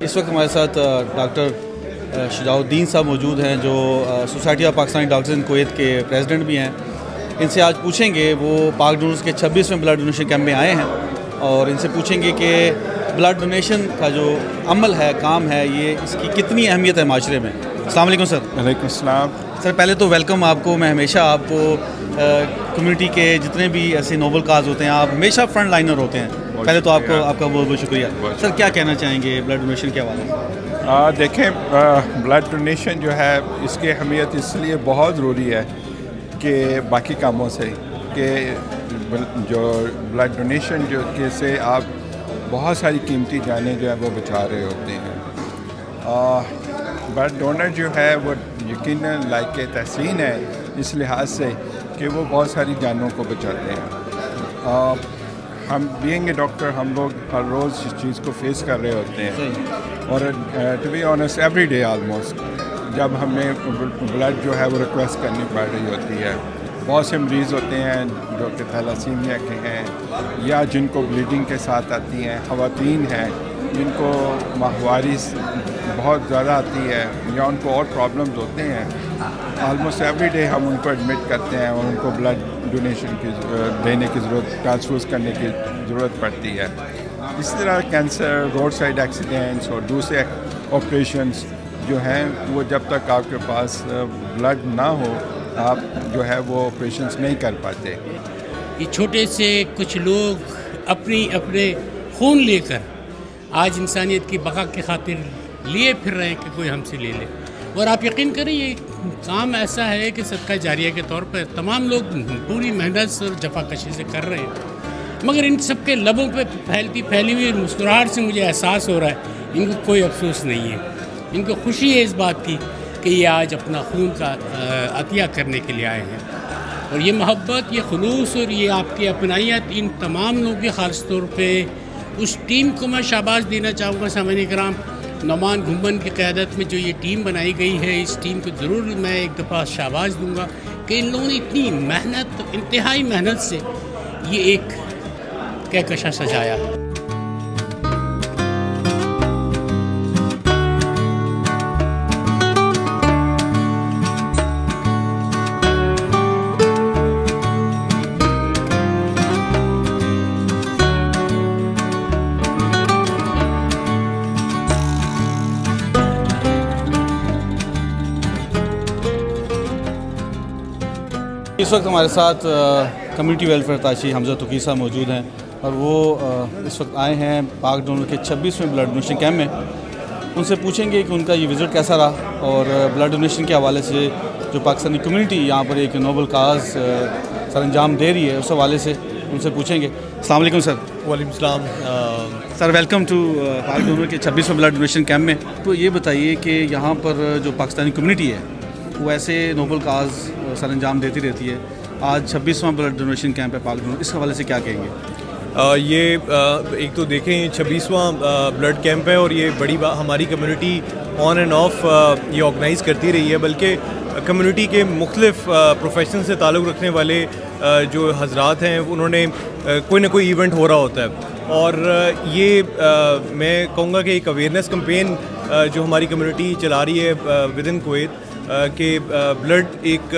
इस वक्त हमारे साथ डॉक्टर शुजाउद्दीन साहब मौजूद हैं, जो society of Pakistani doctors in Kuwait के प्रेसिडेंट भी हैं। इनसे आज पूछेंगे, वो पाक डोनर्स के 26वें ब्लड डोनेशन कैंप में आए हैं और इनसे पूछेंगे कि ब्लड डोनेशन का जो अमल है, काम है, ये इसकी कितनी अहमियत है माशरे में। अस्सलाम वालेकुम सर। वालेकुम अस्सलाम। सर पहले तो वेलकम आपको। मैं हमेशा आपको कम्युनिटी के जितने भी ऐसे नोबल काज होते हैं, आप हमेशा फ्रंट लाइनर होते हैं। पहले तो आपका बहुत बहुत शुक्रिया। सर क्या कहना चाहेंगे ब्लड डोनेशन के हवाले से? देखें, ब्लड डोनेशन जो है इसकी अहमियत इसलिए बहुत ज़रूरी है कि बाकी कामों से कि जो ब्लड डोनेशन जो कि से आप बहुत सारी कीमती जानें जो है वो बचा रहे होते हैं। ब्लड डोनर जो है वो यकीनन लायक तहसीन है इस लिहाज से कि वो बहुत सारी जानों को बचाते हैं। हम बीइंग ए डॉक्टर, हम लोग हर रोज़ इस चीज़ को फेस कर रहे होते हैं और to be honest every day almost जब हमें ब्लड जो है वो रिक्वेस्ट करनी पड़ रही होती है। बहुत से मरीज़ होते हैं जो कि थैलासीमिया के हैं या जिनको ब्लीडिंग के साथ आती हैं, ख़वातीन हैं जिनको माहवारी बहुत ज़्यादा आती है या उनको और प्रॉब्लम्स होते हैं। ऑलमोस्ट एवरी डे हम उनको एडमिट करते हैं और उनको ब्लड डोनेशन की देने की ज़रूरत, ट्रांसफ्यूज़ करने की ज़रूरत पड़ती है। इस तरह कैंसर, रोड साइड एक्सीडेंट्स और दूसरे ऑपरेशंस जो हैं वो जब तक आपके पास ब्लड ना हो आप जो है वो ऑपरेशंस नहीं कर पाते। ये छोटे से कुछ लोग अपने खून लेकर आज इंसानियत की बका की खातिर लिए फिर रहे हैं कि कोई हमसे ले ले। और आप यकीन करें ये काम ऐसा है कि सदका जारिया के तौर पर तमाम लोग पूरी मेहनत और जफाकशी से कर रहे हैं, मगर इन सब के लबों पे फैली हुई मुस्कुराहट से मुझे एहसास हो रहा है इनको कोई अफसोस नहीं है। इनको खुशी है इस बात की कि ये आज अपना खून का अतिया करने के लिए आए हैं। और ये मोहब्बत, ये खुलूस और ये आपकी अपनाइयत इन तमाम लोगों के ख़ास तौर पर उस टीम को मैं शाबाश देना चाहूँगा। सामने कराम, नौमान घुम्मन की क़यादत में जो ये टीम बनाई गई है, इस टीम को ज़रूर मैं एक दफ़ा शाबाश दूँगा कि इन लोगों ने इतनी मेहनत, इंतहाई मेहनत से ये एक कहकशा सजाया। इस वक्त हमारे साथ कम्युनिटी वेलफेयर ताशी हमजा तुकी साहब मौजूद हैं और वो इस वक्त आए हैं पाक डोनर के 26वें ब्लड डोनेशन कैंप में। उनसे पूछेंगे कि उनका ये विज़िट कैसा रहा और ब्लड डोनेशन के हवाले से जो पाकिस्तानी कम्युनिटी यहाँ पर एक नोबल काज सर अंजाम दे रही है उस हवाले से उनसे पूछेंगे। अस्सलाम वालेकुम सर। वालेकुम सलाम। सर वेलकम टू पाक डोनर के 26वें ब्लड डोनेशन कैंप में। तो ये बताइए कि यहाँ पर जो पाकिस्तानी कम्युनिटी है वो ऐसे नोबल काज सर अंजाम देती रहती है। आज 26वां ब्लड डोनेशन कैंप है पाक डोनर, इस हवाले से क्या कहेंगे? ये एक तो देखें 26वां ब्लड कैंप है और ये बड़ी हमारी कम्युनिटी ऑन एंड ऑफ ये ऑर्गेनाइज़ करती रही है, बल्कि कम्युनिटी के मुख्तलिफ प्रोफेशन से ताल्लुक़ रखने वाले जो हजरात हैं उन्होंने कोई ना कोई इवेंट हो रहा होता है। और ये मैं कहूँगा कि एक अवेयरनेस कैंपेन जो हमारी कम्युनिटी चला रही है विद इन कुवैत कि ब्लड एक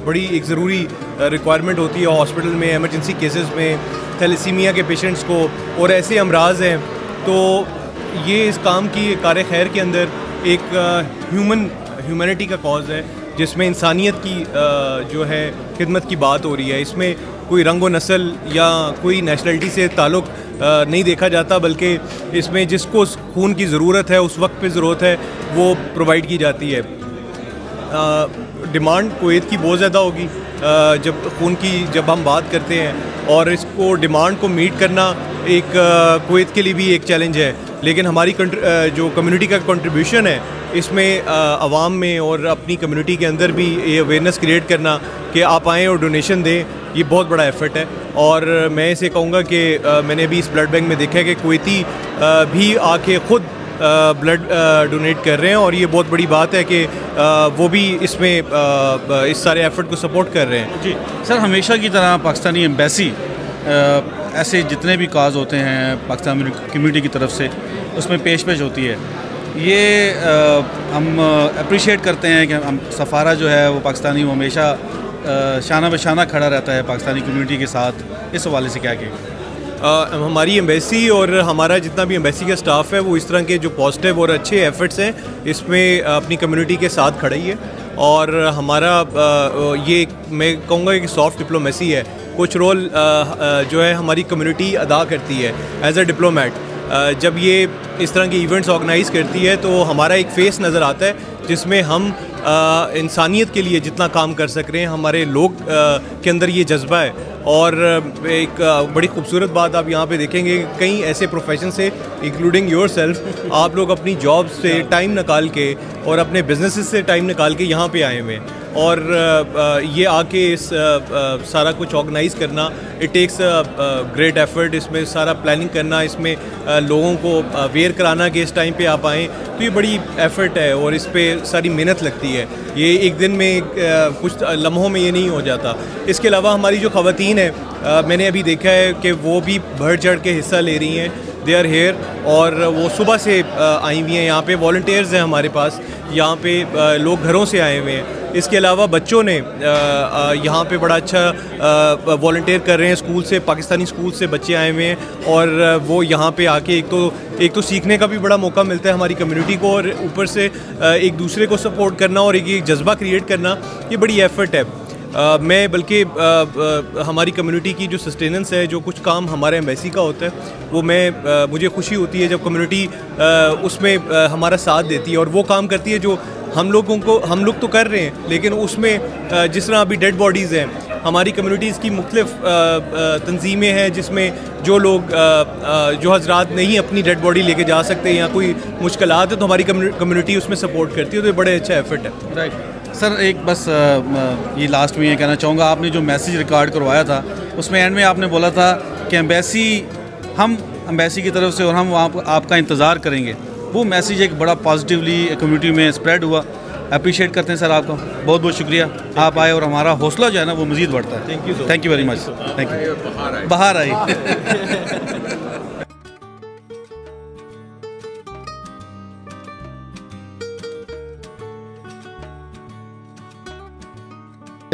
बड़ी एक ज़रूरी रिक्वायरमेंट होती है हॉस्पिटल में, एमरजेंसी केसेस में, थैलेसीमिया के पेशेंट्स को और ऐसे अमराज हैं। तो ये इस काम की कार खैर के अंदर एक ह्यूमैनिटी का कॉज है जिसमें इंसानियत की जो है खिदमत की बात हो रही है। इसमें कोई रंग व नस्ल या कोई नेशनलिटी से ताल्लुक़ नहीं देखा जाता, बल्कि इसमें जिसको खून की ज़रूरत है उस वक्त पे ज़रूरत है वो प्रोवाइड की जाती है। डिमांड कुवैत की बहुत ज़्यादा होगी जब खून की जब हम बात करते हैं, और इसको डिमांड को मीट करना एक कुवैत के लिए भी एक चैलेंज है। लेकिन हमारी जो कम्युनिटी का कंट्रीब्यूशन है इसमें आवाम में और अपनी कम्युनिटी के अंदर भी ये अवेयरनेस क्रिएट करना कि आप आएँ और डोनेशन दें, ये बहुत बड़ा एफर्ट है। और मैं इसे कहूँगा कि मैंने भी इस ब्लड बैंक में देखा है कि कुवैती भी आके ख़ुद ब्लड डोनेट कर रहे हैं और ये बहुत बड़ी बात है कि वो भी इसमें इस सारे एफर्ट को सपोर्ट कर रहे हैं। जी सर, हमेशा की तरह पाकिस्तानी एम्बेसी ऐसे जितने भी काज होते हैं पाकिस्तान कम्युनिटी की तरफ से उसमें पेश होती है। ये हम अप्रिशिएट करते हैं कि हम सफ़ारा जो है वो पाकिस्तानी वो हमेशा शाना बशाना खड़ा रहता है पाकिस्तानी कम्युनिटी के साथ। इस हवाले से क्या कहेंगे? हमारी एम्बेसी और हमारा जितना भी एम्बेसी का स्टाफ है वो इस तरह के जो पॉजिटिव और अच्छे एफर्ट्स हैं इसमें अपनी कम्युनिटी के साथ खड़ा ही है। और हमारा ये मैं कहूँगा कि सॉफ्ट डिप्लोमेसी है, कुछ रोल जो है हमारी कम्युनिटी अदा करती है एज अ डिप्लोमेट। जब ये इस तरह के इवेंट्स ऑर्गेनाइज़ करती है तो हमारा एक फेस नज़र आता है जिसमें हम इंसानियत के लिए जितना काम कर सक रहे हैं, हमारे लोग के अंदर ये जज्बा है। और एक बड़ी खूबसूरत बात आप यहाँ पे देखेंगे, कई ऐसे प्रोफेशन से इंक्लूडिंग योर सेल्फ आप लोग अपनी जॉब से टाइम निकाल के और अपने बिजनेसेस से टाइम निकाल के यहाँ पे आए हुए हैं। और ये आके इस सारा कुछ ऑर्गेनाइज़ करना, इट टेक्स ग्रेट एफर्ट। इसमें सारा प्लानिंग करना, इसमें लोगों को अवेयर कराना कि इस टाइम पे आप आएँ, तो ये बड़ी एफर्ट है और इस पर सारी मेहनत लगती है। ये एक दिन में कुछ लम्हों में ये नहीं हो जाता। इसके अलावा हमारी जो ख़वातीन है, मैंने अभी देखा है कि वो भी बढ़ चढ़ के हिस्सा ले रही हैं। दे आर हेयर और वो सुबह से आई हुई हैं। यहाँ पे वॉलंटियर्स हैं हमारे पास, यहाँ पे लोग घरों से आए हुए हैं। इसके अलावा बच्चों ने यहाँ पे बड़ा अच्छा वॉलंटियर कर रहे हैं। स्कूल से, पाकिस्तानी स्कूल से बच्चे आए हुए हैं और वो यहाँ पे आके एक तो सीखने का भी बड़ा मौका मिलता है हमारी कम्युनिटी को, और ऊपर से एक दूसरे को सपोर्ट करना और एक जज्बा क्रिएट करना, ये बड़ी एफर्ट है। मैं बल्कि हमारी कम्युनिटी की जो सस्टेनेंस है, जो कुछ काम हमारे एम्बेसी का होता है, वो मुझे खुशी होती है जब कम्युनिटी उसमें हमारा साथ देती है और वो काम करती है जो हम लोग तो कर रहे हैं। लेकिन उसमें जिस तरह अभी डेड बॉडीज़ हैं, हमारी कम्युनिटीज़ की मुख्तलिफ तंजीमें हैं जिसमें जो लोग जो हजरात नहीं अपनी डेड बॉडी लेके जा सकते या कोई मुश्किलात है, तो हमारी कम्युनिटी उसमें सपोर्ट करती है। तो ये बड़े अच्छा एफर्ट है। राइट सर, एक बस ये लास्ट में ये कहना चाहूँगा, आपने जो मैसेज रिकॉर्ड करवाया था उसमें एंड में आपने बोला था कि हम एम्बेसी की तरफ से और हम वहाँ आपका इंतज़ार करेंगे। वो मैसेज एक बड़ा पॉजिटिवली कम्युनिटी में स्प्रेड हुआ। अप्रिशिएट करते हैं सर आपका, बहुत बहुत शुक्रिया। आप आए और हमारा हौसला जो है ना वो मज़ीद बढ़ता है। Thank you very much. Thank you. बाहर आई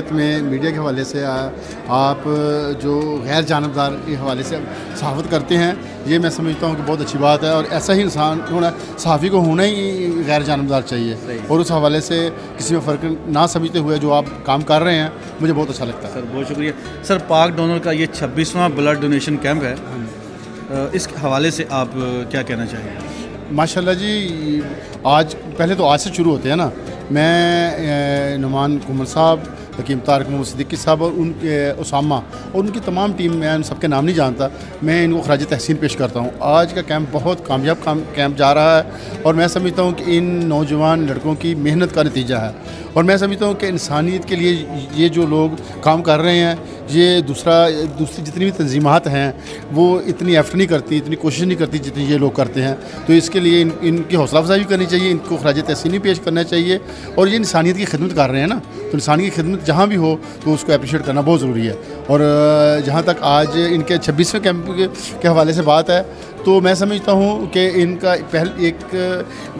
में मीडिया के हवाले से आप जो गैर जानबदार के हवाले से सहाफ़त करते हैं, ये मैं समझता हूँ कि बहुत अच्छी बात है। और ऐसा ही इंसान होना, सहाफ़ी को होना ही गैर जानबदार चाहिए। और उस हवाले से किसी में फ़र्क ना समझते हुए जो आप काम कर रहे हैं, मुझे बहुत अच्छा लगता है। सर बहुत शुक्रिया। सर, पाक डोनर का ये 26वां ब्लड डोनेशन कैंप है, इस हवाले से आप क्या कहना चाहेंगे? माशाल्लाह जी, पहले तो आज से शुरू होते हैं ना। मैं नुमान कुमर साहब, हकीम तारिक मोहम्मद सिद्दीकी साहब और उनके उसामा और उनकी तमाम टीम, मैं उन सबके नाम नहीं जानता, मैं इनको खराज तहसीन पेश करता हूँ। आज का कैंप बहुत कामयाब कैंप जा रहा है और मैं समझता हूँ कि इन नौजवान लड़कों की मेहनत का नतीजा है। और मैं समझता हूँ कि इंसानियत के लिए ये जो लोग काम कर रहे हैं, ये दूसरी जितनी भी तंजीमात हैं वो इतनी एफर्ट नहीं करती, इतनी कोशिश नहीं करती जितनी ये लोग करते हैं। तो इसके लिए इनकी हौसला अफजाई भी करनी चाहिए, इनको खराज तहसीन भी पेश करना चाहिए। और ये इंसानियत की खिदमत कर रहे हैं ना, तो इंसानियत की खिदमत जहाँ भी हो तो उसको अप्रिशिएट करना बहुत ज़रूरी है। और जहाँ तक आज इनके 26वें कैंप के हवाले से बात है, तो मैं समझता हूँ कि इनका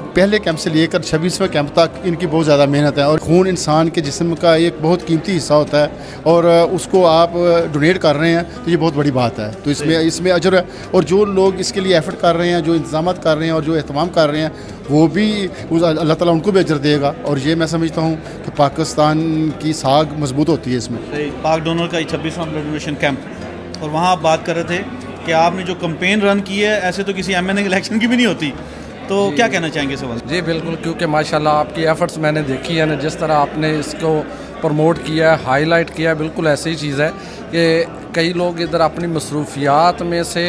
पहले कैंप से लेकर 26वें कैंप तक इनकी बहुत ज़्यादा मेहनत है। और खून इंसान के जिस्म का एक बहुत कीमती हिस्सा होता है और उसको आप डोनेट कर रहे हैं, तो ये बहुत बड़ी बात है। तो इसमें अजर है। और जो लोग इसके लिए एफर्ट कर रहे हैं, जो इंतजाम कर रहे हैं और जो एहतमाम कर रहे हैं, वो भी अल्लाह ताला उनको भी अजर देगा। और ये मैं समझता हूँ कि पाकिस्तान की साख मजबूत होती है इसमें। पाक डोनर का 26वां ब्लड डोनेशन कैंप, और वहाँ आप बात कर रहे थे कि आपने जो कैंपेन रन की है, ऐसे तो किसी MNA इलेक्शन की भी नहीं होती, तो क्या कहना चाहेंगे इस सवाल? जी बिल्कुल, क्योंकि माशाल्लाह आपकी एफ़र्ट्स मैंने देखी है ना, जिस तरह आपने इसको प्रमोट किया है, हाईलाइट किया है, बिल्कुल ऐसी ही चीज़ है कि कई लोग इधर अपनी मसरूफियात में से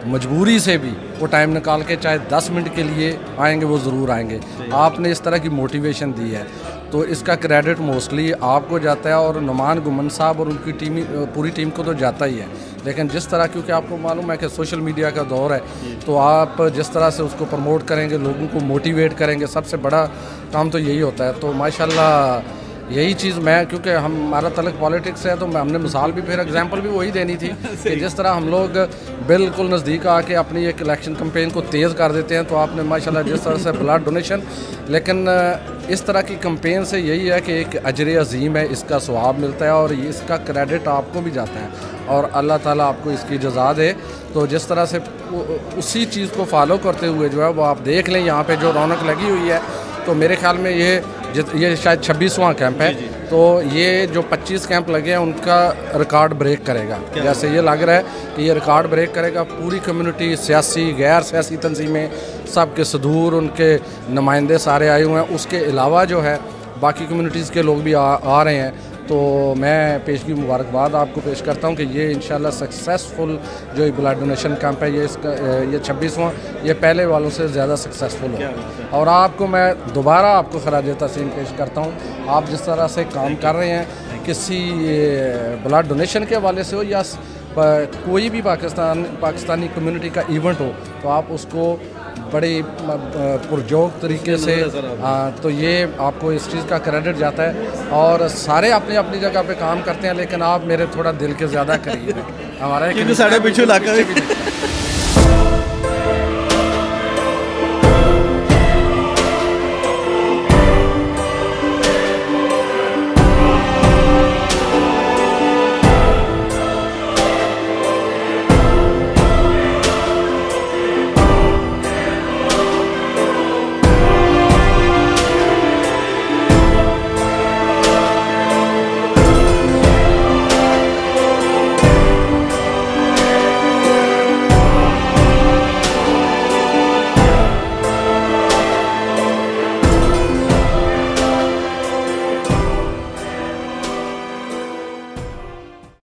मजबूरी से भी वो टाइम निकाल के चाहे 10 मिनट के लिए आएंगे, वो ज़रूर आएंगे। आपने इस तरह की मोटिवेशन दी है, तो इसका क्रेडिट मोस्टली आपको जाता है और नुमान गुमन साहब और उनकी पूरी टीम को तो जाता ही है। लेकिन जिस तरह, क्योंकि आपको मालूम है कि सोशल मीडिया का दौर है, तो आप जिस तरह से उसको प्रमोट करेंगे, लोगों को मोटिवेट करेंगे, सबसे बड़ा काम तो यही होता है। तो माशाल्लाह यही चीज़ मैं, क्योंकि हमारा तलक पॉलिटिक्स है, तो हमने मिसाल भी फिर एग्जांपल भी वही देनी थी कि जिस तरह हम लोग बिल्कुल नज़दीक आके अपनी एक इलेक्शन कैंपेन को तेज़ कर देते हैं, तो आपने माशाल्लाह जिस तरह से ब्लड डोनेशन, लेकिन इस तरह की कैंपेन से यही है कि एक अजर अजीम है, इसका सवाब मिलता है और इसका क्रेडिट आपको भी जाता है और अल्लाह ताला आपको इसकी जज़ा दे। तो जिस तरह से उसी चीज़ को फॉलो करते हुए जो है वो आप देख लें यहाँ पे जो रौनक लगी हुई है, तो मेरे ख्याल में ये शायद 26वां कैंप है, तो ये जो 25 कैंप लगे हैं उनका रिकॉर्ड ब्रेक करेगा। जैसे ये लग रहा है कि ये रिकॉर्ड ब्रेक करेगा। पूरी कम्युनिटी, सियासी गैर सियासी तंजीमें, सब के सदूर, उनके नुमाइंदे सारे आए हुए हैं। उसके अलावा जो है बाकी कम्युनिटीज़ के लोग भी आ रहे हैं। तो मैं पेशगी मुबारकबाद आपको पेश करता हूँ कि ये इंशाल्लाह सक्सेसफुल जो ब्लड डोनेशन कैंप है ये 26वां, ये पहले वालों से ज़्यादा सक्सेसफुल हो। और आपको मैं दोबारा आपको खराज तहसीन पेश करता हूँ। आप जिस तरह से काम कर रहे हैं किसी ब्लड डोनेशन के हवाले से हो या कोई भी पाकिस्तानी कम्युनिटी का इवेंट हो, तो आप उसको बड़ी पुरजोक तरीके से, तो ये आपको इस चीज़ का क्रेडिट जाता है। और सारे अपनी अपनी जगह पे काम करते हैं, लेकिन आप मेरे थोड़ा दिल के ज़्यादा करीब हैं। हमारा साढ़े पिछू इलाका